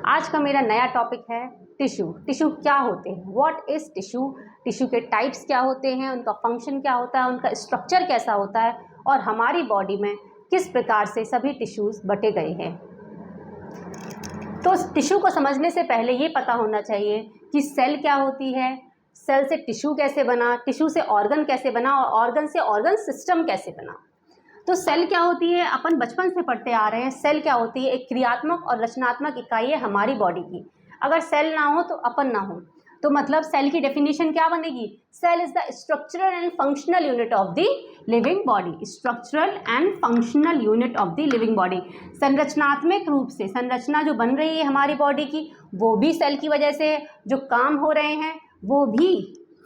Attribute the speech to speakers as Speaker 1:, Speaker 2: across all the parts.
Speaker 1: आज का मेरा नया टॉपिक है टिश्यू। टिश्यू क्या होते हैं, व्हाट इज़ टिश्यू, टिश्यू के टाइप्स क्या होते हैं, उनका फंक्शन क्या होता है, उनका स्ट्रक्चर कैसा होता है और हमारी बॉडी में किस प्रकार से सभी टिश्यूज़ बटे गए हैं। तो टिश्यू को समझने से पहले ये पता होना चाहिए कि सेल क्या होती है, सेल से टिश्यू कैसे बना, टिश्यू से ऑर्गन कैसे बना और ऑर्गन से ऑर्गन सिस्टम कैसे बना। तो सेल क्या होती है, अपन बचपन से पढ़ते आ रहे हैं। सेल क्या होती है, एक क्रियात्मक और रचनात्मक इकाई है हमारी बॉडी की। अगर सेल ना हो तो अपन ना हो, तो मतलब सेल की डेफिनेशन क्या बनेगी, cell is the structural and functional unit of the living body. Structural and functional unit of the living body, संरचनात्मक रूप से संरचना जो बन रही है हमारी बॉडी की वो भी सेल की वजह से, जो काम हो रहे हैं वो भी,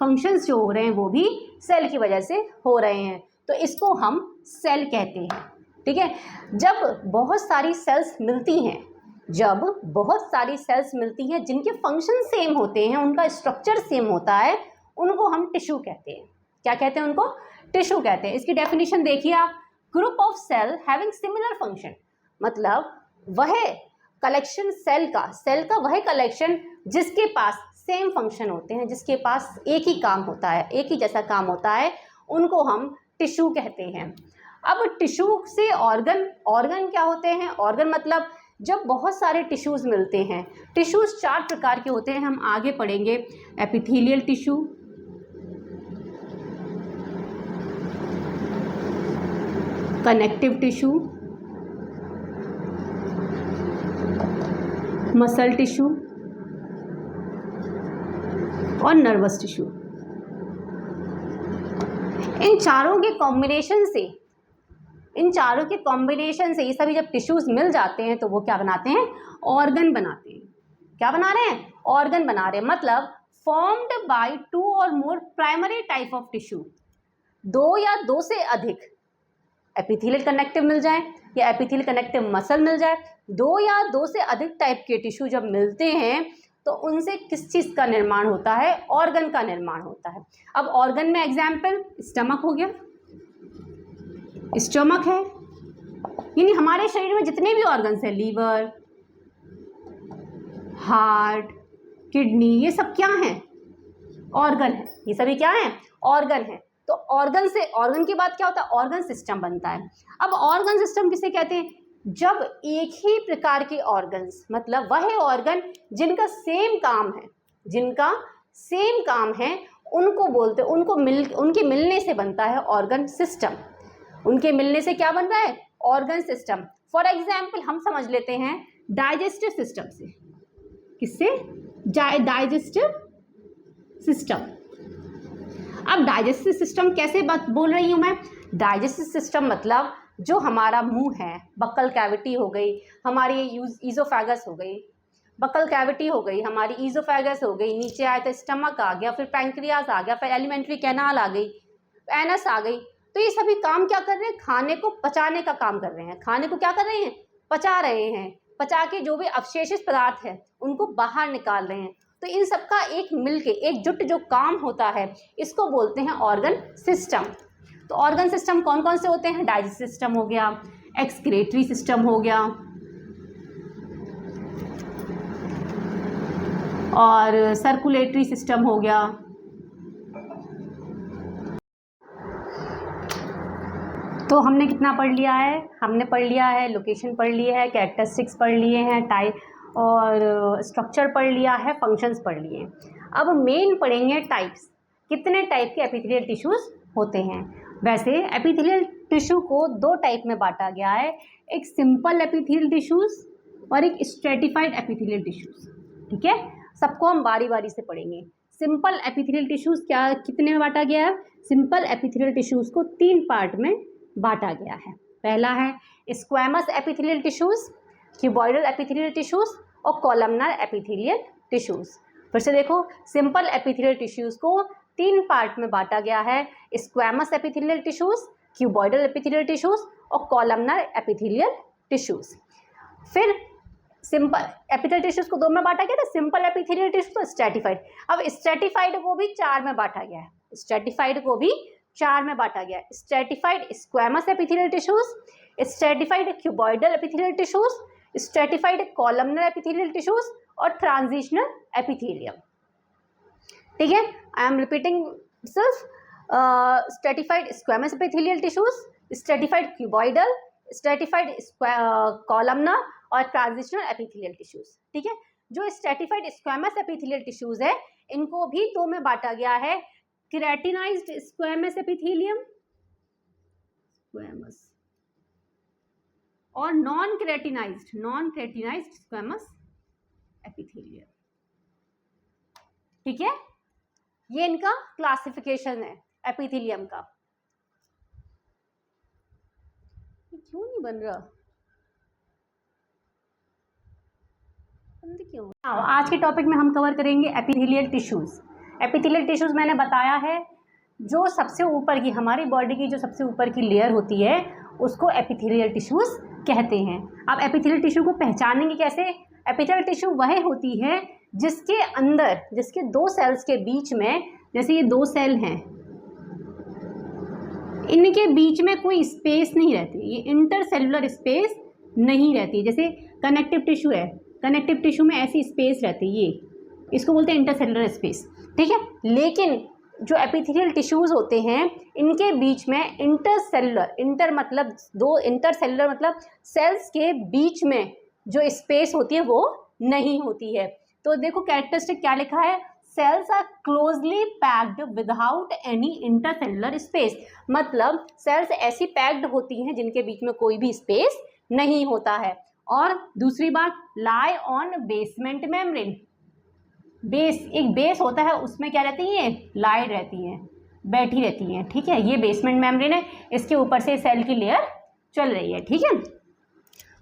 Speaker 1: फंक्शंस जो हो रहे हैं वो भी सेल की वजह से हो रहे हैं। तो इसको हम सेल कहते हैं, ठीक है। जब बहुत सारी सेल्स मिलती हैं, जब बहुत सारी सेल्स मिलती हैं जिनके फंक्शन सेम होते हैं, उनका स्ट्रक्चर सेम होता है, उनको हम टिश्यू कहते हैं। क्या कहते हैं उनको, टिश्यू कहते हैं। इसकी डेफिनेशन देखिए आप, group of cell having similar function, मतलब वह कलेक्शन सेल का वह कलेक्शन जिसके पास सेम फंक्शन होते हैं, जिसके पास एक ही काम होता है, एक ही जैसा काम होता है, उनको हम टिश्यू कहते हैं। अब टिश्यू से ऑर्गन, ऑर्गन क्या होते हैं, ऑर्गन मतलब जब बहुत सारे टिश्यूज़ मिलते हैं। टिश्यूज़ 4 प्रकार के होते हैं, हम आगे पढ़ेंगे। Epithelial tissue, connective tissue, muscle tissue और नर्वस टिश्यू। इन चारों के कॉम्बिनेशन से ये सभी जब टिश्यूज मिल जाते हैं तो वो क्या बनाते हैं, ऑर्गन बनाते हैं। क्या बना रहे हैं, ऑर्गन बना रहे हैं। मतलब फॉर्म्ड बाय 2 और मोर प्राइमरी टाइप ऑफ टिश्यू, 2 या 2 से अधिक एपिथेलियल कनेक्टिव मिल जाए या एपिथेलियल कनेक्टिव मसल मिल जाए, 2 या 2 से अधिक टाइप के टिश्यू जब मिलते हैं तो उनसे किस चीज़ का निर्माण होता है, ऑर्गन का निर्माण होता है। अब ऑर्गन में एग्जाम्पल स्टमक हो गया, स्टमक है, यानी हमारे शरीर में जितने भी ऑर्गन्स हैं, लीवर, हार्ट, किडनी, ये सब क्या हैं, ऑर्गन है। ये सभी क्या हैं, ऑर्गन है। तो ऑर्गन से, ऑर्गन के बाद क्या होता है, ऑर्गन सिस्टम बनता है। अब ऑर्गन सिस्टम किसे कहते हैं, जब एक ही प्रकार के ऑर्गन्स, मतलब वह ऑर्गन जिनका सेम काम है, जिनका सेम काम है, उनको बोलते हैं, उनके मिलने से बनता है ऑर्गन सिस्टम। उनके मिलने से क्या बन रहा है, ऑर्गन सिस्टम। फॉर एग्जाम्पल हम समझ लेते हैं डाइजेस्टिव सिस्टम से। किससे, डाइजेस्टिव सिस्टम। अब डाइजेस्टिव सिस्टम कैसे बोल रही हूँ मैं, डाइजेस्टिव सिस्टम मतलब जो हमारा मुंह है, बक्कल कैविटी हो गई हमारी, ईजोफेगस हो गई, बक्कल कैविटी हो गई हमारी, ईजोफेगस हो गई, नीचे आया तो स्टमक आ गया, फिर पैंक्रियाज आ गया, फिर एलिमेंट्री कैनाल आ गई, एनस आ गई। तो ये सभी काम क्या कर रहे हैं, खाने को पचाने का काम कर रहे हैं। खाने को क्या कर रहे हैं, पचा रहे हैं। पचा के जो भी अवशेषित पदार्थ है उनको बाहर निकाल रहे हैं। तो इन सबका एक मिलके एकजुट जो काम होता है, इसको बोलते हैं ऑर्गन सिस्टम। तो ऑर्गन सिस्टम कौन कौन से होते हैं, डाइजेस्टिव सिस्टम हो गया, एक्सक्रीटरी सिस्टम हो गया और सर्कुलेटरी सिस्टम हो गया। तो हमने कितना पढ़ लिया है, हमने पढ़ लिया है, लोकेशन पढ़ लिए है, कैरेक्टरिस्टिक्स पढ़ लिए हैं, टाइप और स्ट्रक्चर पढ़ लिया है, फंक्शंस पढ़ लिए हैं। अब मेन पढ़ेंगे टाइप्स, कितने टाइप के एपिथेलियल टिश्यूज होते हैं। वैसे एपिथेलियल टिश्यू को 2 टाइप में बांटा गया है, एक सिंपल एपिथेलियल टिश्यूज और एक स्ट्रेटिफाइड एपिथेलियल टिश्यूज, ठीक है। सबको हम बारी बारी से पढ़ेंगे। सिंपल एपिथेलियल टिश्यूज क्या, कितने में बांटा गया है, सिंपल एपिथेलियल टिश्यूज को 3 पार्ट में बांटा गया है। पहला है squamous epithelial tissues, cuboidal epithelial tissues और कॉलमनर एपिथेलियल टिश्यूज। फिर से देखो, सिंपल एपिथेलियल टिश्यूज को 3 पार्ट में बांटा गया है, squamous epithelial tissues, cuboidal epithelial tissues और कॉलमनर एपिथेलियल टिश्यूज। फिर सिंपल एपिथेलियल टिश्यूज को 2 में बांटा गया था, सिंपल एपिथेलियल टिश्यूज और स्ट्रेटिफाइड। अब स्ट्रेटिफाइड को भी 4 में बांटा गया है, स्ट्रेटिफाइड को भी 4 में बांटा गया है। Stratified squamous epithelial tissues, stratified cuboidal epithelial tissues, stratified columnar epithelial tissues और ट्रांजिशनल एपिथेलियम। ठीक है, I am repeating self, stratified squamous epithelial tissues, stratified cuboidal, stratified columnar और ट्रांजिशनल एपिथेलियल टिश्यूज। ठीक है, जो स्ट्रेटिफाइड स्क्वेमस एपिथेलियल टिश्यूज है इनको भी दो में बांटा गया है, केराटिनाइज्ड स्क्वेमस एपिथेलियम स्क्वेमस और नॉन केराटिनाइज्ड स्क्वेमस एपिथेलियम। ठीक है, ये इनका क्लासिफिकेशन है एपिथेलियम का। क्यों नहीं बन रहा, क्यों? आज के टॉपिक में हम कवर करेंगे एपिथेलियल टिश्यूज। एपिथेलियल टिश्यूज मैंने बताया है जो सबसे ऊपर की हमारी बॉडी की जो सबसे ऊपर की लेयर होती है उसको एपिथेलियल टिश्यूज कहते हैं। अब एपिथेलियल टिश्यू को पहचानेंगे कैसे? एपिथेलियल टिश्यू वह होती है जिसके अंदर, जिसके दो सेल्स के बीच में, जैसे ये दो सेल हैं, इनके बीच में कोई स्पेस नहीं रहती, ये इंटरसेलुलर स्पेस नहीं रहती। जैसे कनेक्टिव टिश्यू है, कनेक्टिव टिश्यू में ऐसी स्पेस रहती है, ये इसको बोलते हैं इंटरसेलुलर स्पेस। ठीक है, लेकिन जो एपिथेलियल टिश्यूज होते हैं इनके बीच में इंटरसेलुलर, इंटर मतलब दो, इंटरसेलुलर मतलब सेल्स के बीच में जो स्पेस होती है वो नहीं होती है। तो देखो कैरेक्टरिस्टिक क्या लिखा है, cells are closely packed without any intercellular space, मतलब सेल्स ऐसी पैक्ड होती हैं जिनके बीच में कोई भी स्पेस नहीं होता है। और दूसरी बात, lie on basement membrane, base, एक बेस होता है उसमें क्या रहती है, लाई रहती हैं, बैठी रहती हैं। ठीक है, ये बेसमेंट मेम्ब्रेन है, इसके ऊपर से सेल की लेयर चल रही है। ठीक है,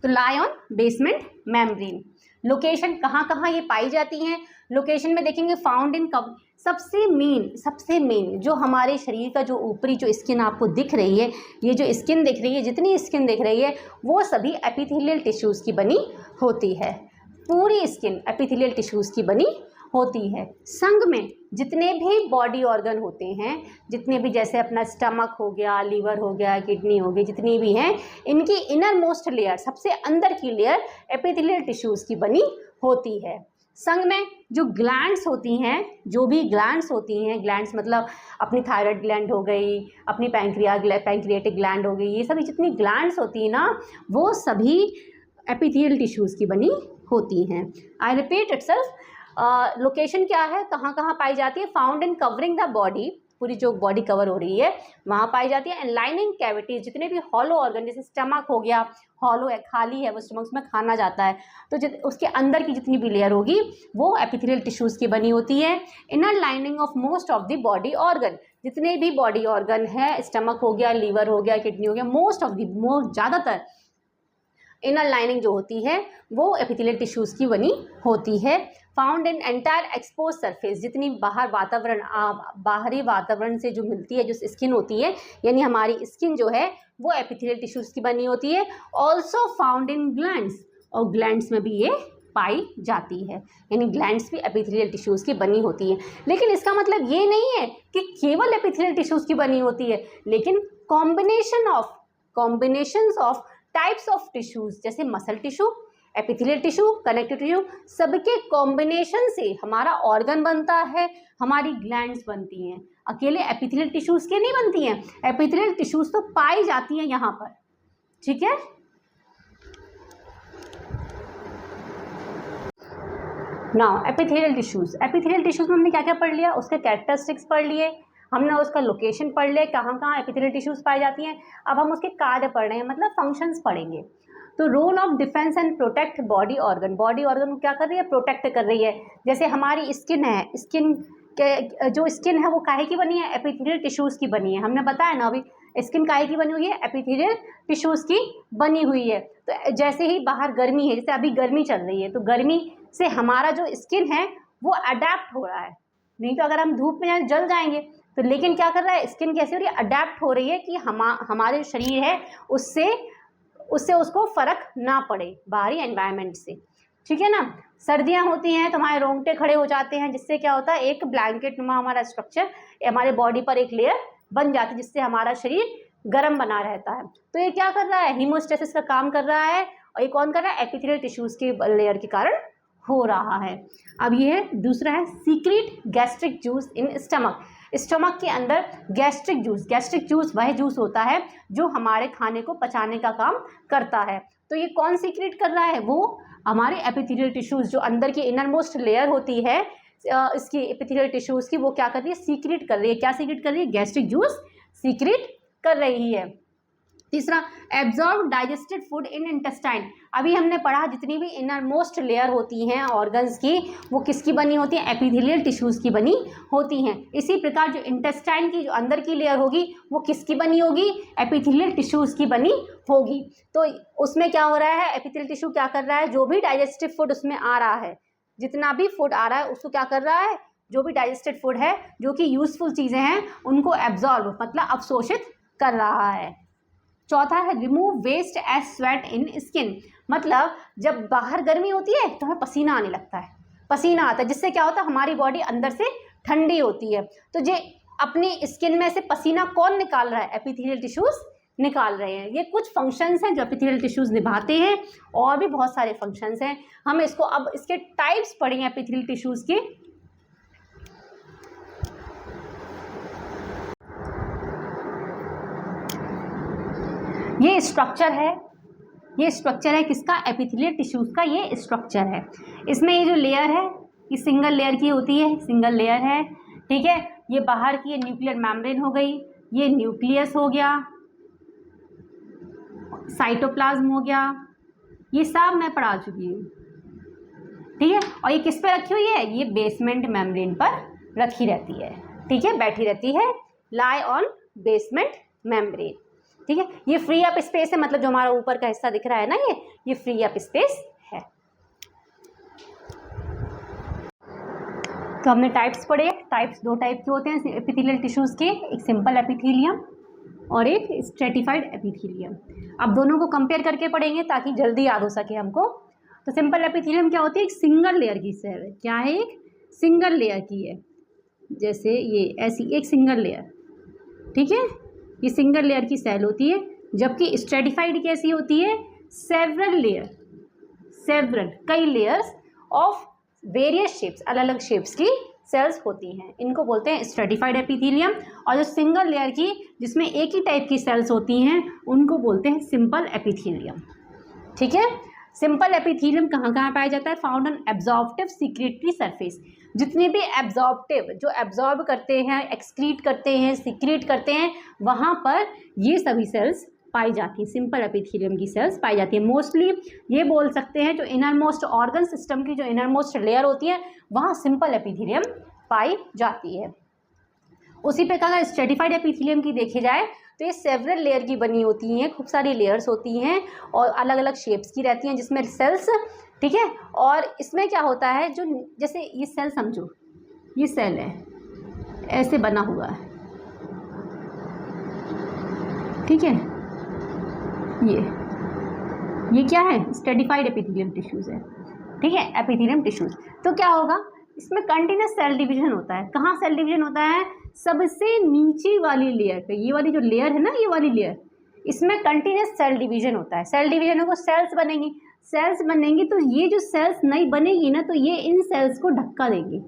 Speaker 1: तो lie on basement membrane. Location कहाँ कहाँ ये पाई जाती हैं? लोकेशन में देखेंगे फाउंड इन कब, सबसे मेन जो हमारे शरीर का जो ऊपरी जो स्किन आपको दिख रही है, ये जो स्किन दिख रही है, जितनी स्किन दिख रही है वो सभी एपिथेलियल टिश्यूज़ की बनी होती है। पूरी स्किन एपिथेलियल टिश्यूज़ की बनी होती है। संग में जितने भी बॉडी ऑर्गन होते हैं, जितने भी, जैसे अपना स्टमक हो गया, लीवर हो गया, किडनी हो गई, जितनी भी हैं, इनकी इनर मोस्ट लेयर, सबसे अंदर की लेयर एपिथेलियल टिश्यूज़ की बनी होती है। संग में जो ग्लैंड्स होती हैं, जो भी ग्लैंड्स होती हैं, ग्लैंड्स मतलब अपनी थायराइड ग्लैंड हो गई, अपनी पैंक्रियाटिक ग्लैंड हो गई, ये सभी जितनी ग्लैंड्स होती हैं ना, वो सभी एपिथेलियल टिश्यूज़ की बनी होती हैं। आई रिपीट इटसेल्फ, लोकेशन क्या है, कहाँ कहाँ पाई जाती है? Found in covering the body, पूरी जो बॉडी कवर हो रही है वहाँ पाई जाती है। एंड लाइनिंग कैविटीज, जितने भी हॉलो ऑर्गन, जैसे स्टमक हो गया, हॉलो है, खाली है वो स्टमक, उसमें खाना जाता है, तो उसके अंदर की जितनी भी लेयर होगी वो एपिथेलियल टिश्यूज़ की बनी होती है। Inner lining of most of the body organ, जितने भी बॉडी ऑर्गन है, स्टमक हो गया, लीवर हो गया, किडनी हो गया, ज़्यादातर इनर लाइनिंग जो होती है वो एपिथेलियल टिश्यूज़ की बनी होती है। Found in entire expose surface, जितनी बाहरी वातावरण से जो मिलती है, जो स्किन होती है, यानी हमारी स्किन जो है वो एपिथेलियल टिश्यूज़ की बनी होती है। ऑल्सो फाउंड इन ग्लैंड्स, और ग्लैंड्स में भी ये पाई जाती है, यानी ग्लैंड्स भी एपिथेलियल टिश्यूज़ की बनी होती है। लेकिन इसका मतलब ये नहीं है कि केवल एपिथेलियल टिश्यूज़ की बनी होती है, लेकिन combinations of types of tissues, जैसे muscle tissue, epithelial tissue, connective tissue, सबके कॉम्बिनेशन से हमारा ऑर्गन बनता है, हमारी ग्लैंड्स बनती हैं। अकेले एपिथेलियल टिश्यूज़ के नहीं बनती हैं, एपिथेलियल टिश्यूज़ तो पाई जाती हैं यहाँ पर। ठीक है, नाउ एपिथेलियल टिश्यूज़ में हमने क्या क्या पढ़ लिया? उसके कैरेक्टरिस्टिक्स पढ़ लिए, हमने उसका लोकेशन पढ़ लिया, कहाँ कहाँ एपिथेलियल टिश्यूज़ पाई जाती हैं। अब हम उसके कार्य पढ़ रहे हैं, मतलब फंक्शंस पढ़ेंगे। तो role of defence and protect body organ, body organ को क्या कर रही है? प्रोटेक्ट कर रही है। जैसे हमारी स्किन है, स्किन के जो स्किन है वो काहे की बनी है? एपिथेलियल टिश्यूज़ की बनी है। हमने बताया ना अभी, स्किन काहे की बनी हुई है? एपिथेलियल टिश्यूज़ की बनी हुई है। तो जैसे ही बाहर गर्मी है, जैसे अभी गर्मी चल रही है, तो गर्मी से हमारा जो स्किन है वो अडेप्ट हो रहा है, नहीं तो अगर हम धूप में जल जाएंगे। तो लेकिन क्या कर रहा है? स्किन कैसे हो रही है? अडेप्ट हो रही है कि हमारे शरीर है उससे उसको फ़र्क ना पड़े बाहरी एनवायरनमेंट से। ठीक है ना, सर्दियाँ होती हैं तो हमारे रोंगटे खड़े हो जाते हैं, जिससे क्या होता है? एक ब्लैंकेट नुमा हमारा स्ट्रक्चर हमारे बॉडी पर एक लेयर बन जाती है, जिससे हमारा शरीर गर्म बना रहता है। तो ये क्या कर रहा है? हीमोस्टेसिस का काम कर रहा है और ये कौन कर रहा है, एपिथेलियल टिश्यूज़ के लेयर के कारण हो रहा है। अब ये है दूसरा है secret gastric juice in stomach. Stomach के अंदर गैस्ट्रिक जूस वह जूस होता है जो हमारे खाने को पचाने का काम करता है। तो ये कौन सीक्रेट कर रहा है, वो हमारे एपिथेलियल टिश्यूज़ जो अंदर की इनर मोस्ट लेयर होती है इसकी एपिथेलियल टिश्यूज़ की, वो क्या कर रही है, सीक्रेट कर रही है। क्या सीक्रेट कर रही है, गैस्ट्रिक जूस सीक्रेट कर रही है। तीसरा, absorb digested food in intestine. अभी हमने पढ़ा जितनी भी इनर मोस्ट लेयर होती हैं ऑर्गन्स की, वो किसकी बनी होती है, एपिथेलियल टिश्यूज़ की बनी होती हैं। इसी प्रकार जो इंटेस्टाइन की जो अंदर की लेयर होगी वो किसकी बनी होगी, एपिथेलियल टिश्यूज़ की बनी होगी। तो उसमें क्या हो रहा है, एपिथेलियल टिश्यू क्या कर रहा है, जो भी डाइजेस्टिव फूड उसमें आ रहा है, जितना भी फूड आ रहा है उसको क्या कर रहा है, जो भी डाइजेस्टेड फूड है, जो कि यूजफुल चीज़ें हैं, उनको एब्जॉर्ब मतलब अवशोषित कर रहा है। चौथा है remove waste as sweat in skin. मतलब जब बाहर गर्मी होती है तो हमें पसीना आने लगता है, पसीना आता है, जिससे क्या होता है, हमारी बॉडी अंदर से ठंडी होती है। तो जो अपनी स्किन में से पसीना कौन निकाल रहा है, एपिथेलियल टिश्यूज़ निकाल रहे हैं। ये कुछ फंक्शंस हैं जो एपिथेलियल टिश्यूज़ निभाते हैं, और भी बहुत सारे फंक्शंस हैं। हम इसको अब इसके टाइप्स पढ़ेंगे एपिथेलियल टिश्यूज़ के। ये स्ट्रक्चर है किसका, एपिथेलियल टिश्यूज़ का ये स्ट्रक्चर है। इसमें ये जो लेयर है ये सिंगल लेयर की होती है, सिंगल लेयर है, ठीक है। ये बाहर की न्यूक्लियर मेम्ब्रेन हो गई, ये न्यूक्लियस हो गया, साइटोप्लाज्म हो गया, ये सब मैं पढ़ा चुकी हूँ, ठीक है। और ये किस पे रखी हुई है, ये बेसमेंट मेम्ब्रेन पर रखी रहती है, ठीक है, बैठी रहती है, लाई ऑन बेसमेंट मेम्ब्रेन, ठीक है। ये फ्री अप स्पेस है, मतलब जो हमारा ऊपर का हिस्सा दिख रहा है ना, ये फ्री अप स्पेस है। तो हमने टाइप्स पढ़े, टाइप्स दो टाइप के होते हैं एपिथेलियल टिश्यूज़ के, एक सिंपल एपिथेलियम और एक स्ट्रेटिफाइड एपिथेलियम। अब दोनों को कंपेयर करके पढ़ेंगे ताकि जल्दी याद हो सके हमको। तो सिंपल एपिथेलियम क्या होती है, एक सिंगल लेयर की सेल है। क्या है, एक सिंगल लेयर की है, जैसे ये ऐसी एक सिंगल लेयर, ठीक है, ये सिंगल लेयर की सेल होती है। जबकि स्ट्रेटिफाइड कैसी होती है, सेवरल लेयर, कई लेयर्स ऑफ वेरियस शेप्स, अलग अलग शेप्स की सेल्स होती हैं, इनको बोलते हैं स्ट्रेटिफाइड एपिथेलियम। और जो सिंगल लेयर की जिसमें एक ही टाइप की सेल्स होती हैं उनको बोलते हैं सिंपल एपिथेलियम, ठीक है। सिंपल एपिथेलियम कहाँ कहाँ पाया जाता है, found on absorptive secretory surface. जितने भी एब्जॉर्प्टिव, जो एब्जॉर्ब करते हैं, एक्सक्रीट करते हैं, सीक्रेट करते हैं, वहाँ पर ये सभी सेल्स पाई जाती है, सिंपल एपिथेलियम की सेल्स पाई जाती है। मोस्टली ये बोल सकते हैं जो इनर मोस्ट ऑर्गन सिस्टम की जो इनर मोस्ट लेयर होती है वहाँ सिंपल एपिथेलियम पाई जाती है। उसी प्रकार अगर स्ट्रेटिफाइड एपिथेलियम की देखे जाए तो ये सेवरल लेयर की बनी होती हैं, खूब सारी लेयर्स होती हैं और अलग अलग शेप्स की रहती हैं जिसमें सेल्स, ठीक है। और इसमें क्या होता है, जो जैसे ये सेल समझो, ये सेल है ऐसे बना हुआ है, ठीक है, ये क्या है, स्ट्रेटिफाइड एपिथेलियम टिश्यूज़ है, ठीक है, एपिथेलियम टिश्यूज़। तो क्या होगा, इसमें कंटिन्यूस सेल डिवीजन होता है। कहाँ सेल डिवीजन होता है, सबसे नीचे वाली लेयर पे, ये वाली जो लेयर है ना, ये वाली लेयर, इसमें कंटिन्यूस सेल डिवीजन होता है। सेल डिवीजन होगा, सेल्स बनेंगी, तो ये जो सेल्स नई बनेगी ना, तो ये इन सेल्स को धक्का देंगी,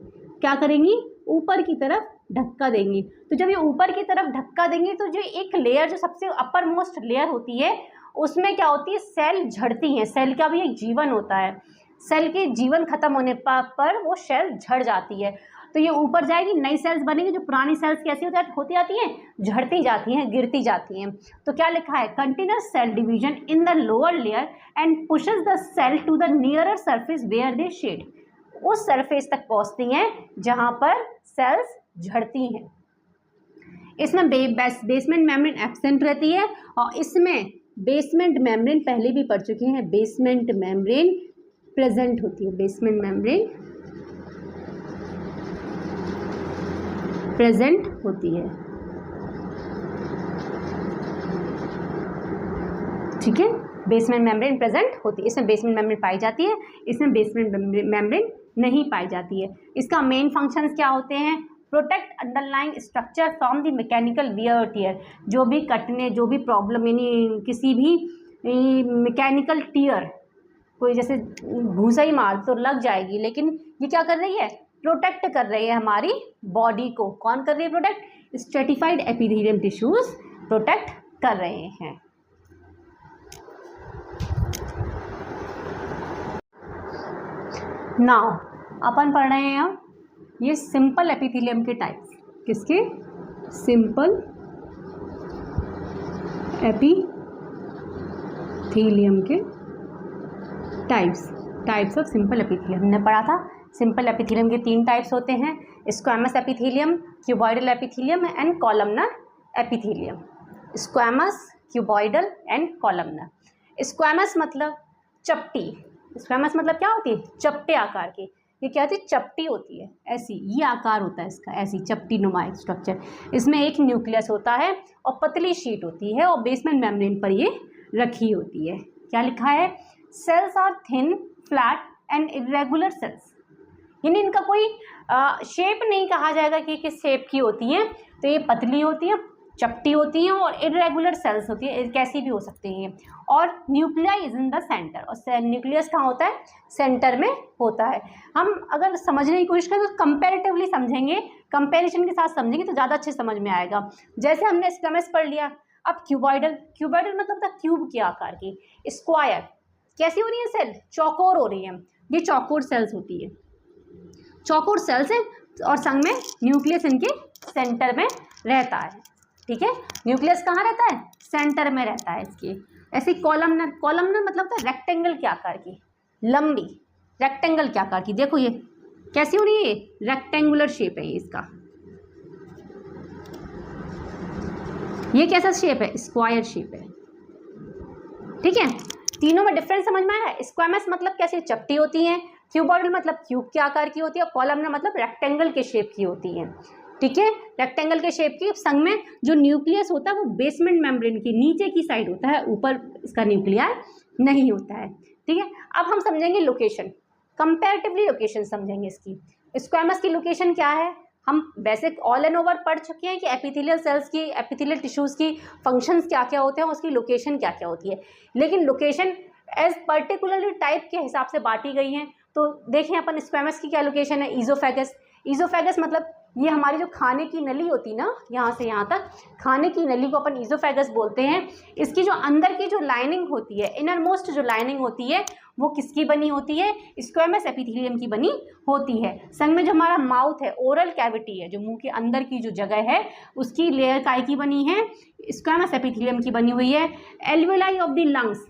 Speaker 1: क्या करेंगी, ऊपर की तरफ धक्का देंगी। तो जब ये ऊपर की तरफ धक्का देंगी तो जो एक लेयर, जो सबसे अपर मोस्ट लेयर होती है, उसमें क्या होती है, सेल झड़ती हैं। सेल का भी एक जीवन होता है, सेल के जीवन खत्म होने पर वो सेल झड़ जाती है। तो ये ऊपर जाएगी, नई सेल्स बनेगी, जो पुरानी सेल्स कैसी होती जाती हैं, झड़ती जाती हैं, गिरती जाती हैं। तो क्या लिखा है, continuous cell division in the lower layer and pushes the cell to the nearer surface where they shed. उस सरफेस तक पहुंचती हैं जहां पर सेल्स झड़ती हैं। इसमें बेसमेंट मेम्ब्रेन एब्सेंट रहती है, और इसमें बेसमेंट मेम्ब्रेन पहले भी पढ़ चुके हैं, बेसमेंट मेम्ब्रेन प्रेजेंट होती है, बेसमेंट मेम्ब्रेन प्रेजेंट होती है, ठीक है, बेसमेंट मेम्ब्रेन प्रेजेंट होती है। इसमें बेसमेंट मेम्ब्रेन पाई जाती है, इसमें बेसमेंट मेम्ब्रेन नहीं पाई जाती है। इसका मेन फंक्शंस क्या होते हैं, protect underlying structure from the mechanical wear और टियर। जो भी कटने, जो भी प्रॉब्लम, यानी किसी भी मैकेनिकल टीयर, कोई जैसे भूसा ही मार तो लग जाएगी, लेकिन ये क्या कर रही है, प्रोटेक्ट कर रही है हमारी बॉडी को। कौन कर रही है protect, stratified epithelium tissues protect कर रहे हैं। नाउ अपन पढ़ रहे हैं अब ये सिंपल एपिथेलियम के टाइप्स। किसके, सिंपल एपिथेलियम के टाइप्स ऑफ सिंपल एपिथेलियम। हमने पढ़ा था सिंपल एपिथेलियम के 3 टाइप्स होते हैं, squamous epithelium, cuboidal epithelium and columnar epithelium. Squamous, cuboidal and columnar. Squamous मतलब चपटी, स्क्वैमस मतलब क्या होती है, चपटे आकार की। ये क्या होती है, चपटी होती है, ऐसी ये आकार होता है इसका, ऐसी चपटी नुमा स्ट्रक्चर। इसमें एक न्यूक्लियस होता है और पतली शीट होती है और बेसमेंट मेम्ब्रेन पर ये रखी होती है। क्या लिखा है, cells are thin, flat and irregular cells, यानी इनका कोई शेप नहीं कहा जाएगा कि किस शेप की होती है। तो ये पतली होती है, चपटी होती हैं और इरेगुलर सेल्स होती है, कैसी भी हो सकती हैं। और nuclei is in the centre, और न्यूक्लियस कहाँ होता है, सेंटर में होता है। हम अगर समझने की कोशिश करें तो कंपैरेटिवली समझेंगे, कंपैरिजन के साथ समझेंगे तो ज़्यादा अच्छे समझ में आएगा। जैसे हमने स्क्वैमस पढ़ लिया, अब क्यूबॉइडल, क्यूबॉइडल मतलब था क्यूब के आकार की। स्क्वायर कैसी हो रही है सेल, चौकोर हो रही है, ये चौकोर सेल्स होती है, चौकोर सेल्स है और संग में न्यूक्लियस इनके सेंटर में रहता है। ठीक है, न्यूक्लियस कहाँ रहता है, सेंटर में रहता है इसके। ऐसे कॉलमनर, कॉलमनर मतलब होता है रेक्टेंगल के आकार की, लंबी रेक्टेंगल के आकार की। देखो ये कैसी हो रही है, रेक्टेंगुलर शेप है ये इसका। ये कैसा शेप है, स्क्वायर शेप है। ठीक है, तीनों में डिफरेंस समझ में आया। स्क्वैमस मतलब कैसे चपटी होती है, क्यूबॉइडल मतलब क्यूब के आकार की होती है, और कॉलमनर मतलब रेक्टेंगल के शेप की होती है। ठीक है, रेक्टेंगल के शेप की, संग में जो न्यूक्लियस होता है वो बेसमेंट मेम्ब्रेन की नीचे की साइड होता है, ऊपर इसका न्यूक्लियर नहीं होता है। ठीक है, अब हम समझेंगे लोकेशन, कंपैरेटिवली लोकेशन समझेंगे इसकी। स्क्वैमस की लोकेशन क्या है, हम बेसिक ऑल एंड ओवर पढ़ चुके हैं कि एपिथेलियल सेल्स की, एपिथेलियल टिश्यूज़ की फंक्शंस क्या क्या होते हैं, उसकी लोकेशन क्या क्या होती है। लेकिन लोकेशन एज पर्टिकुलरली टाइप के हिसाब से बांटी गई हैं। तो देखें अपन स्क्वैमस की क्या लोकेशन है, ईजोफेगस। ईजोफेगस मतलब ये हमारी जो खाने की नली होती ना, यहाँ से यहाँ तक खाने की नली को अपन ईजोफेगस बोलते हैं। इसकी जो अंदर की जो लाइनिंग होती है, इनर मोस्ट जो लाइनिंग होती है, वो किसकी बनी होती है, स्क्वैमस एपिथेलियम की बनी होती है। संग में जो हमारा माउथ है, ओरल कैविटी है, जो मुंह के अंदर की जो जगह है, उसकी लेयर काय की बनी है, स्क्वैमस एपिथेलियम की बनी हुई है। Alveoli of the lungs,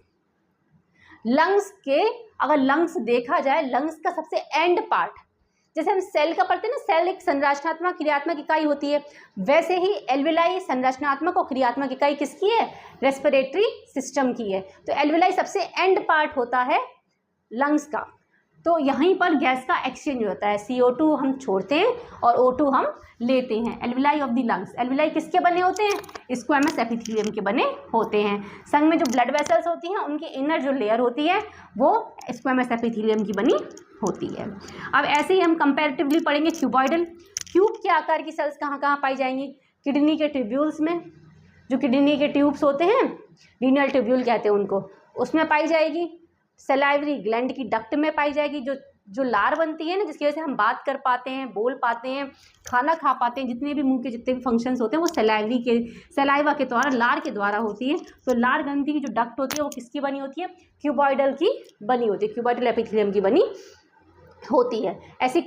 Speaker 1: lungs के अगर लंग्स देखा जाए, लंग्स का सबसे एंड पार्ट, जैसे हम सेल का पढ़ते हैं ना, सेल एक संरचनात्मक क्रियात्मक इकाई होती है, वैसे ही एल्वेलाई संरचनात्मक और क्रियात्मक इकाई किसकी है, रेस्पिरेटरी सिस्टम की है। तो एल्वेलाई सबसे एंड पार्ट होता है लंग्स का। तो यहीं पर गैस का एक्सचेंज होता है, CO2 हम छोड़ते हैं और O2 हम लेते हैं। Alveoli of the lungs, alveoli किसके बने होते हैं, स्क्वैमस एपिथेलियम के बने होते हैं। संग में जो ब्लड वेसल्स होती हैं, उनकी इनर जो लेयर होती है वो स्क्वैमस एपिथेलियम की बनी होती है। अब ऐसे ही हम कंपैरेटिवली पढ़ेंगे क्यूबॉइडल। क्यूब के आकार की सेल्स कहाँ कहाँ पाई जाएंगी, किडनी के ट्यूब्यूल्स में, जो किडनी के ट्यूब्स होते हैं, रीनल ट्यूब्यूल कहते हैं उनको, उसमें पाई जाएगी। सलाइवरी ग्लैंड की डक्ट में पाई जाएगी, जो लार बनती है ना, जिसकी वजह से हम बात कर पाते हैं, बोल पाते हैं, खाना खा पाते हैं, जितने भी मुंह के जितने भी फंक्शंस होते हैं वो सलाइवा के द्वारा, लार के द्वारा होती है। तो लार ग्रंथि की जो डक्ट होती है वो किसकी बनी होती है, क्यूबॉइडल की बनी होती है, क्यूबॉइडल एपिथेलियम की बनी होती है। ऐसी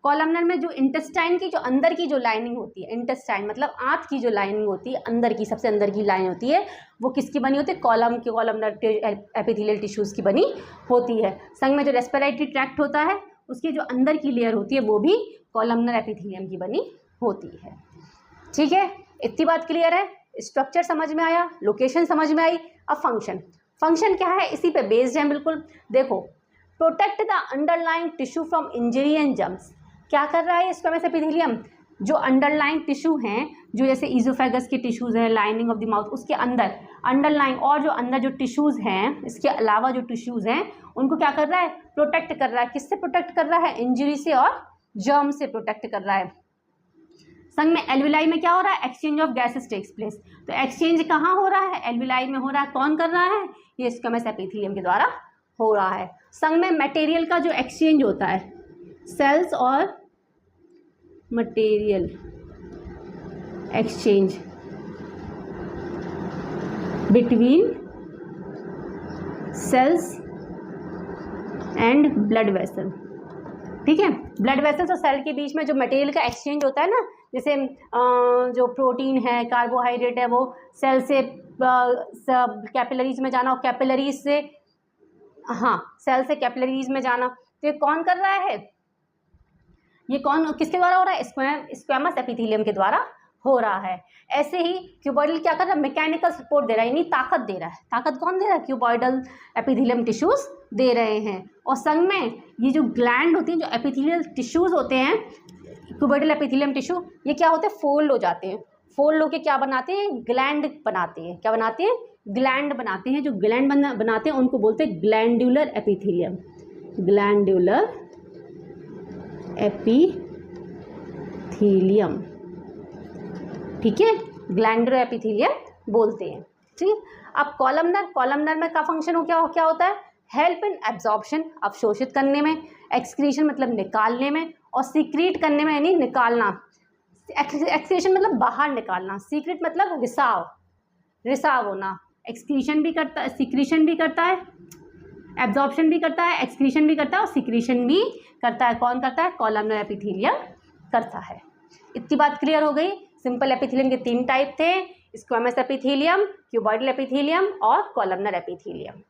Speaker 1: कॉलमनर में जो इंटेस्टाइन की जो अंदर की जो लाइनिंग होती है, इंटेस्टाइन मतलब आंत की जो लाइनिंग होती है, अंदर की सबसे अंदर की लाइन होती है, वो किसकी बनी होती है, कॉलमनर एपिथेलियल टिश्यूज़ की बनी होती है। संग में जो रेस्पिरेटरी ट्रैक्ट होता है, उसकी जो अंदर की लेयर होती है वो भी कॉलमनर एपिथेलियम की बनी होती है। ठीक है, इतनी बात क्लियर है, स्ट्रक्चर समझ में आया, लोकेशन समझ में आई। अब फंक्शन क्या है, इसी पे बेस्ड है बिल्कुल। देखो, protect the underlying tissue from injury and germs. क्या कर रहा है स्क्वैमस एपिथेलियम, जो अंडरलाइंग टिश्यू हैं, जो जैसे ईजोफेगस के टिश्यूज़ हैं, लाइनिंग ऑफ द माउथ, उसके अंदर अंडरलाइंग और जो अंदर जो टिश्यूज़ हैं, इसके अलावा जो टिश्यूज़ हैं, उनको क्या कर रहा है, प्रोटेक्ट कर रहा है। किससे प्रोटेक्ट कर रहा है, इंजरी से और जर्म से प्रोटेक्ट कर रहा है। संग में एल्विलाई में क्या हो रहा है, exchange of gases takes place. तो एक्सचेंज कहाँ हो रहा है, एल्विलाई में हो रहा है। कौन कर रहा है, ये स्क्वैमस एपिथेलियम के द्वारा हो रहा है। संग में मटेरियल का जो एक्सचेंज होता है, सेल्स और material exchange between cells and blood vessel, ठीक है। ब्लड वेसल्स और सेल के बीच में जो मटेरियल का एक्सचेंज होता है ना, जैसे जो प्रोटीन है, कार्बोहाइड्रेट है, वो सेल से कैपिलरीज में जाना और कैपिलरीज से, हाँ, सेल से कैपिलरीज में जाना। तो ये कौन कर रहा है, ये कौन किसके द्वारा हो रहा है, स्क्वैमस एपिथेलियम के द्वारा हो रहा है। ऐसे ही क्यूबॉइडल क्या कर रहा है, मैकेनिकल सपोर्ट दे रहा है, यानी ताकत दे रहा है। ताकत कौन दे रहा है, क्यूबॉइडल एपिथेलियम टिश्यूज दे रहे हैं। और संग में ये जो ग्लैंड होती हैं, जो एपिथेलियल टिश्यूज होते हैं, क्यूबॉइडल एपिथेलियम टिश्यू, ये क्या होते हैं, फोल्ड हो जाते हैं। फोल्ड होके क्या बनाते हैं, ग्लैंड बनाते हैं। क्या बनाते हैं, ग्लैंड बनाते हैं। जो ग्लैंड बनाते हैं उनको बोलते हैं ग्लैंडुलर एपिथेलियम, ग्लैंडुलर एपिथेलियम, ठीक है, ग्लैंडुलर एपिथेलियम बोलते हैं, ठीक। अब कॉलमनर, कॉलमनर में का फंक्शन हो क्या होता है, हेल्प इन एब्जॉर्प्शन, अवशोषित करने में, एक्सक्रीशन मतलब निकालने में, और सीक्रेट करने में यानी निकालना। एक्सक्रीशन मतलब बाहर निकालना, सीक्रेट मतलब रिसाव होना। एक्सक्रीशन भी करता है, सीक्रेशन भी करता है, एब्जॉर्प्शन भी करता है, एक्सक्रीशन भी करता है और सीक्रेशन भी करता है। कौन करता है, कॉलमनर एपिथेलियम करता है। इतनी बात क्लियर हो गई। सिंपल एपिथेलियम के 3 टाइप थे, स्क्वैमस एपिथेलियम, क्यूबॉइडल एपिथेलियम और कॉलमनर एपिथेलियम,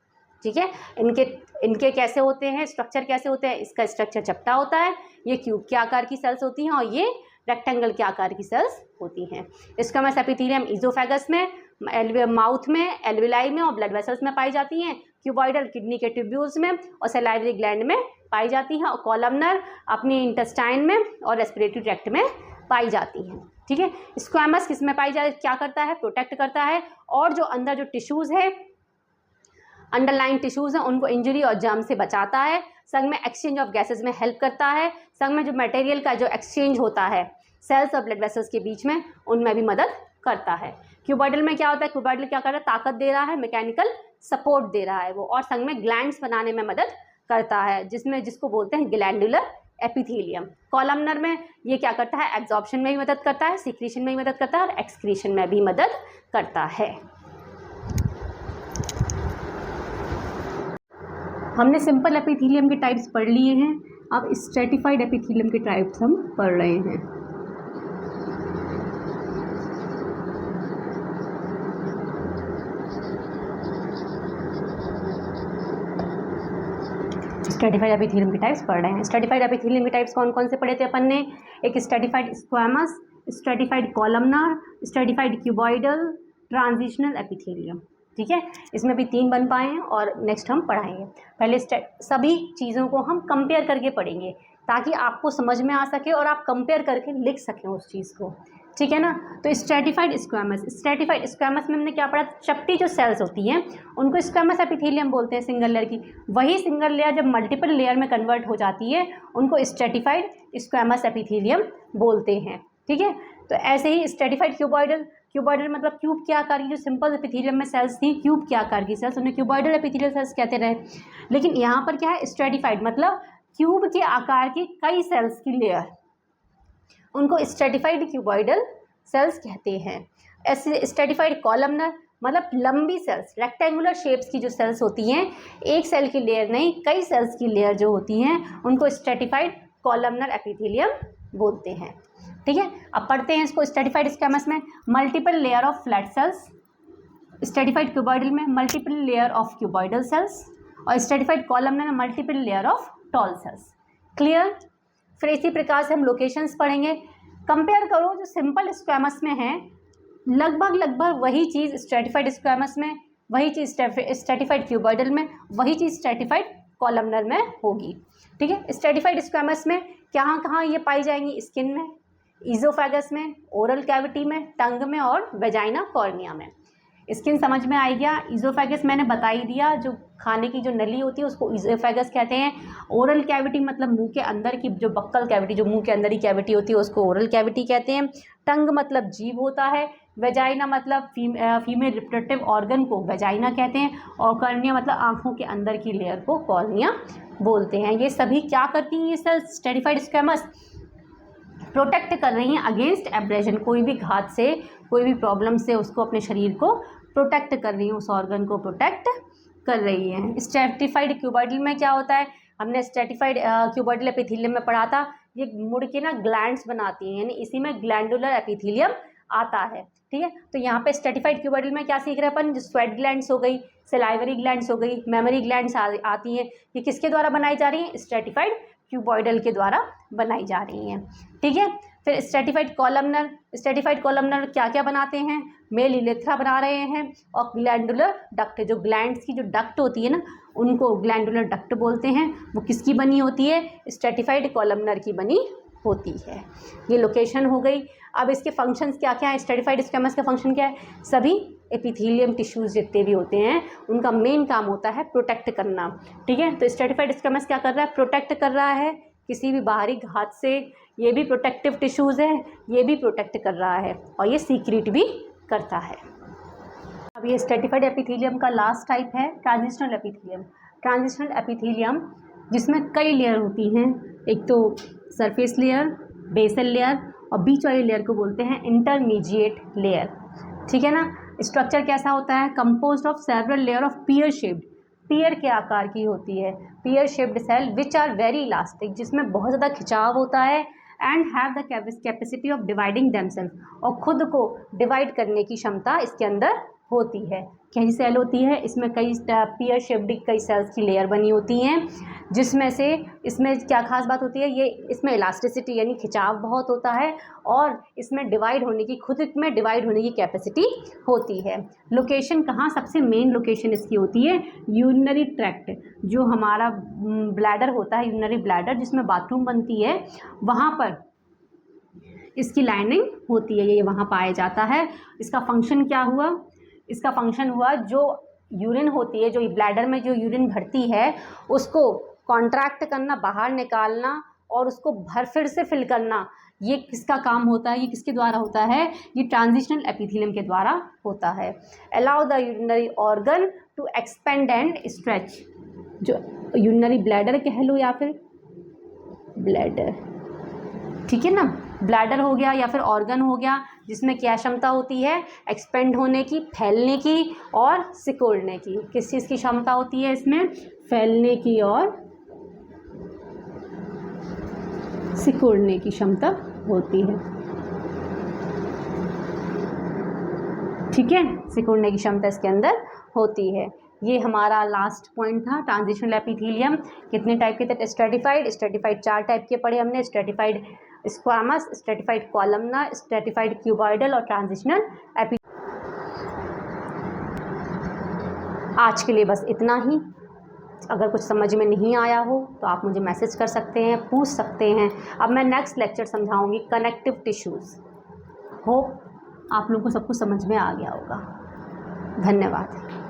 Speaker 1: ठीक है। इनके कैसे होते हैं, स्ट्रक्चर कैसे होते हैं, इसका स्ट्रक्चर चपटा होता है, ये क्यूब के आकार की सेल्स होती हैं और ये रेक्टेंगल के आकार की सेल्स होती हैं। स्क्वैमस एपिथेलियम इजोफेगस में, माउथ में, एल्विलाई में और ब्लड वेसल्स में पाई जाती हैं। क्यूबॉइडल किडनी के ट्यूब्यूल्स में और सलाइवरी ग्लैंड में पाई जाती हैं। और कॉलमनर अपनी इंटेस्टाइन में और रेस्पिरेटरी ट्रैक्ट में पाई जाती हैं, ठीक है। स्क्वैमस किस में पाई जाती है, क्या करता है, प्रोटेक्ट करता है, और जो अंदर जो टिश्यूज़ है, अंडरलाइन टिश्यूज़ हैं, उनको इंजरी और जर्म से बचाता है। संग में एक्सचेंज ऑफ गैसेस में हेल्प करता है। संग में जो मटेरियल का जो एक्सचेंज होता है सेल्स और ब्लड वेसल्स के बीच में, उनमें भी मदद करता है। क्यूबॉइडल में क्या होता है, क्यूबॉइडल क्या कर रहा है, ताकत दे रहा है, मैकेनिकल सपोर्ट दे रहा है वो, और संग में ग्लैंड्स बनाने में मदद करता है, जिसको बोलते हैं ग्लैंडुलर एपिथेलियम। कॉलमनर में ये क्या करता है, एब्जॉर्प्शन में भी मदद करता है, सीक्रेशन में भी मदद करता है और एक्सक्रीशन में भी मदद करता है। हमने सिंपल एपिथेलियम के टाइप्स पढ़ लिए हैं, अब स्ट्रेटिफाइड एपिथेलियम के टाइप्स हम पढ़ रहे हैं। स्ट्रेटिफाइड एपिथेलियम के टाइप्स पढ़ रहे हैं। स्ट्रेटिफाइड एपिथेलियम के टाइप्स कौन कौन से पढ़े थे अपन ने, एक stratified squamous, stratified columnar, stratified cuboidal, transitional epithelium, ठीक है। इसमें भी 3 बन पाए हैं और नेक्स्ट हम पढ़ाएंगे। पहले सभी चीज़ों को हम कंपेयर करके पढ़ेंगे ताकि आपको समझ में आ सके और आप कंपेयर करके लिख सकें उस चीज़ को, ठीक है ना। तो स्ट्रेटिफाइड स्क्वैमस में हमने क्या पढ़ा, चपटी जो सेल्स होती हैं उनको स्क्वैमस एपिथेलियम बोलते हैं, सिंगल लेयर की। वही सिंगल लेयर जब मल्टीपल लेयर में कन्वर्ट हो जाती है उनको स्ट्रेटिफाइड स्क्वैमस एपिथेलियम बोलते हैं, ठीक है। तो ऐसे ही स्ट्रेटिफाइड क्यूबॉइडल मतलब क्यूब के आकार की जो सिंपल एपिथेलियम में सेल्स थी, क्यूब के आकार की सेल्स, उन्हें क्यूबॉइडल एपिथेलियल सेल्स कहते रहे। लेकिन यहाँ पर क्या है, स्ट्रेटिफाइड मतलब क्यूब के आकार की कई सेल्स की लेयर, उनको स्ट्रेटिफाइड क्यूबॉइडल सेल्स कहते हैं। ऐसे स्ट्रेटिफाइड कॉलमनर मतलब लंबी सेल्स, रेक्टेंगुलर शेप्स की जो सेल्स होती हैं, एक सेल की लेयर नहीं कई सेल्स की लेयर जो होती हैं, उनको स्ट्रेटिफाइड कॉलमनर एपिथेलियम बोलते हैं, ठीक है। अब पढ़ते हैं इसको। स्ट्रेटिफाइड स्क्वैमस में multiple layer of flat cells, stratified cuboidal में multiple layer of cuboidal cells, और स्ट्रेटिफाइड कॉलमनर में multiple layer of tall cells. Clear. फिर इसी प्रकार से हम लोकेशंस पढ़ेंगे। कंपेयर करो, जो सिंपल स्क्वैमस में है लगभग वही चीज़ स्ट्रेटिफाइड स्क्वैमस में, वही चीज़ स्ट्रेटिफाइड क्यूबॉइडल में, वही चीज़ स्ट्रेटिफाइड कॉलमनर में होगी, ठीक है। स्ट्रेटिफाइड स्क्वैमस में कहाँ ये पाई जाएंगी, स्किन में, ईजोफेगस में, ओरल कैविटी में, टंग में और वेजाइना कॉर्निया में। स्किन समझ में आ गया। ईजोफेगस मैंने बता ही दिया, जो खाने की जो नली होती है उसको ईजोफेगस कहते हैं। ओरल कैविटी मतलब मुंह के अंदर की जो बक्कल कैविटी, जो मुंह के अंदर ही कैविटी होती है, उसको ओरल कैविटी कहते हैं। टंग मतलब जीभ होता है, वेजाइना मतलब फीमेल रिप्रोडक्टिव ऑर्गन को वेजाइना कहते हैं, और कॉर्निया मतलब आँखों के अंदर की लेयर को कॉर्निया बोलते हैं। ये सभी क्या करती हैं ये सेल्स, स्टेरिफाइड स्क्वैमस प्रोटेक्ट कर रही हैं अगेंस्ट एब्रेजन, कोई भी घात से, कोई भी प्रॉब्लम से उसको, अपने शरीर को प्रोटेक्ट कर रही हैं, उस ऑर्गन को प्रोटेक्ट कर रही हैं। स्ट्रेटिफाइड क्यूबॉइडल में क्या होता है, हमने स्ट्रेटिफाइड क्यूबॉइडल एपिथेलियम में पढ़ा था, ये मुड़ के ना ग्लैंड्स बनाती हैं, यानी इसी में ग्लैंडुलर एपिथेलियम आता है, ठीक है। तो यहाँ पे स्ट्रेटिफाइड क्यूबॉइडल में क्या सीख रहे हैं अपन, जो स्वेट ग्लैंड्स हो गई, सेलाइवरी ग्लैंड्स हो गई, मेमोरी ग्लैंड्स आती हैं, ये किसके द्वारा बनाई जा रही हैं, स्ट्रेटिफाइड क्यूबॉइडल के द्वारा बनाई जा रही हैं, ठीक है। फिर स्ट्रेटिफाइड कॉलमनर क्या क्या बनाते हैं, मेल यूरेथ्रा बना रहे हैं, और ग्लैंडुलर डक्ट, जो ग्लैंड्स की जो डक्ट होती है ना उनको ग्लैंडुलर डक्ट बोलते हैं, वो किसकी बनी होती है, स्ट्रेटिफाइड कॉलमनर की बनी होती है। ये लोकेशन हो गई। अब इसके फंक्शंस क्या क्या है, स्ट्रेटिफाइड स्क्वैमस का फंक्शन क्या है, सभी एपिथेलियम टिश्यूज़ जितने भी होते हैं उनका मेन काम होता है प्रोटेक्ट करना, ठीक है। तो स्ट्रेटिफाइड स्क्वैमस क्या कर रहा है, प्रोटेक्ट कर रहा है किसी भी बाहरी घात से, ये भी प्रोटेक्टिव टिश्यूज़ है, ये भी प्रोटेक्ट कर रहा है, और ये सीक्रेट भी करता है। अब ये स्ट्रेटिफाइड एपिथेलियम का लास्ट टाइप है ट्रांजिशनल एपिथेलियम। ट्रांजिशनल एपिथेलियम जिसमें कई लेयर होती हैं, एक तो सरफेस लेयर, बेसल लेयर, और बीच वाली लेयर को बोलते हैं इंटरमीडिएट लेयर, ठीक है ना। स्ट्रक्चर कैसा होता है, composed of several layer of pear shaped, pear के आकार की होती है, pear shaped cell which are very elastic, जिसमें बहुत ज़्यादा खिंचाव होता है, and have the capacity of dividing themselves, और खुद को डिवाइड करने की क्षमता इसके अंदर होती है। कैसी सेल होती है, इसमें कई पियर शेप्ड कई सेल्स की लेयर बनी होती हैं, जिसमें से इसमें क्या खास बात होती है, ये इसमें इलास्टिसिटी यानी खिंचाव बहुत होता है, और इसमें डिवाइड होने की, खुद में डिवाइड होने की कैपेसिटी होती है। लोकेशन कहाँ, सबसे मेन लोकेशन इसकी होती है यूरिनरी ट्रैक्ट, जो हमारा ब्लैडर होता है, यूरिनरी ब्लैडर जिसमें बाथरूम बनती है, वहाँ पर इसकी लाइनिंग होती है, ये वहाँ पाया जाता है। इसका फंक्शन क्या हुआ, इसका फंक्शन हुआ जो यूरिन होती है, जो ब्लैडर में जो यूरिन भरती है उसको कॉन्ट्रैक्ट करना, बाहर निकालना, और उसको फिर से फिल करना, ये किसका काम होता है, ये किसके द्वारा होता है, ये ट्रांजिशनल एपिथेलियम के द्वारा होता है। Allow the urinary organ to expand and stretch, जो यूरिनरी ब्लैडर कह लो या फिर ब्लैडर, ठीक है ना, ब्लैडर हो गया या फिर ऑर्गन हो गया, जिसमें क्या क्षमता होती है, एक्सपेंड होने की, फैलने की और सिकुड़ने की। किस चीज़ की क्षमता होती है इसमें, फैलने की और सिकुड़ने की क्षमता होती है, ठीक है, सिकुड़ने की क्षमता इसके अंदर होती है। ये हमारा लास्ट पॉइंट था, ट्रांजिशनल एपिथेलियम कितने टाइप के थे, स्ट्रेटिफाइड 4 टाइप के पढ़े हमने, stratified squamous, stratified columnar, stratified cuboidal और ट्रांजिशनल एपी। आज के लिए बस इतना ही। अगर कुछ समझ में नहीं आया हो तो आप मुझे मैसेज कर सकते हैं, पूछ सकते हैं। अब मैं नेक्स्ट लेक्चर समझाऊंगी कनेक्टिव टिश्यूज़। होप आप लोगों को सब कुछ समझ में आ गया होगा। धन्यवाद।